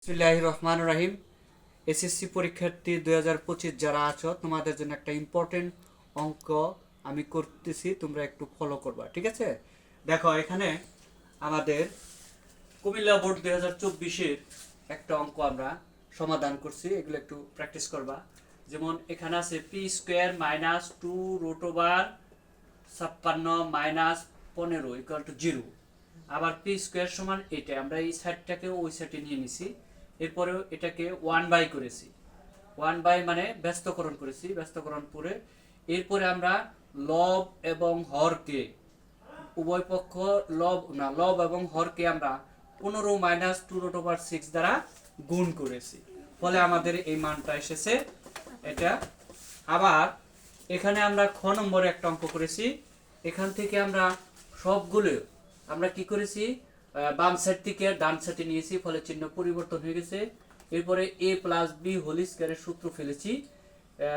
বিসমিল্লাহির রহমানির রহিম। এসএসসি পরীক্ষার্থী 2025 যারা আছো, তোমাদের জন্য একটা ইম্পর্টেন্ট অঙ্ক আমি করতেছি, তোমরা একটু ফলো করবা, ঠিক আছে? দেখো, এখানে আমাদের কুমিল্লা বোর্ড 2024-এর একটা অঙ্ক আমরা সমাধান করছি, এগুলো একটু প্র্যাকটিস করবা। যেমন এখানে আছে P square minus 2√56 minus 15 equal to 0। আবার পি স্কোয়ার সমান এটা আমরা এই সাইডটাকে ওই সাইডে নিয়ে নিছি, এরপরেও এটাকে 1/, করেছি। 1/, মানে ব্যস্তকরণ করেছি, ব্যস্তকরণ করে এরপরে আমরা লব এবং হরকে উভয় পক্ষ লব এবং হরকে আমরা 15 মাইনাস 2√6 দ্বারা গুণ করেছি, ফলে আমাদের এই মানটা এসেছে এটা। আবার এখানে আমরা খ নম্বরে একটা অঙ্ক করেছি, এখান থেকে আমরা সবগুলো আমরা কি করেছি, বাম সাইড থেকে ডান সাইডে নিয়েছি, ফলে চিহ্ন পরিবর্তন হয়ে গেছে। এরপরে a প্লাস বি হোল স্কোয়ারের সূত্র ফেলেছি,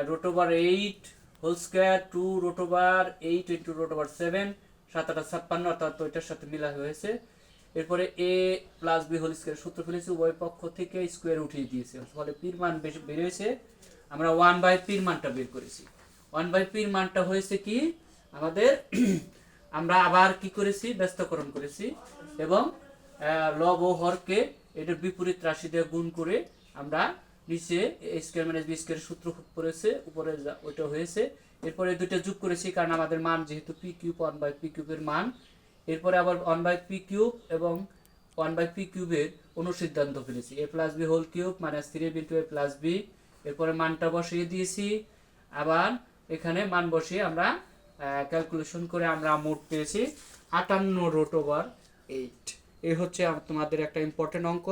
√8 হোল স্কোয়ার 2√8 ইন্টু √7, 7×8 = 56, অর্থাৎ ওইটার সাথে মিলা হয়েছে। এরপরে a প্লাস বি হোল স্কোয়ারের সূত্র ফেলেছি, উভয় পক্ষ থেকে স্কোয়ার উঠিয়ে দিয়েছে, ফলে পির মান বের হয়েছে। আমরা 1/, পির মানটা বের করেছি। 1/, পির মানটা হয়েছে কি আমাদের আমরা আবার কি করেছি, ব্যস্তকরণ করেছি এবং লব ও হরকে এটার বিপরীত রাশি দিয়ে গুণ করে আমরা নিচে a square minus B square সূত্র পড়েছে, উপরে ওইটা হয়েছে। এরপরে দুটো যোগ করেছি, কারণ আমাদের মান যেহেতু পি কিউব, 1/, পি কিউবের মান। এরপরে আবার 1/, পি কিউব এবং 1/, পি কিউবের অনুসিদ্ধান্ত ফেলেছি, a plus B whole cube minus 3ab into a plus B. এরপরে মানটা বসিয়ে দিয়েছি, আবার এখানে মান বসিয়ে আমরা ক্যালকুলেশন করে আমরা মোট পেয়েছি 58√8। এই হচ্ছে তোমাদের একটা ইম্পর্টেন্ট অঙ্ক,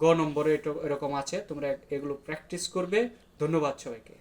গ নম্বরে এটা এরকম আছে, তোমরা এগুলো প্র্যাকটিস করবে। ধন্যবাদ সবাইকে।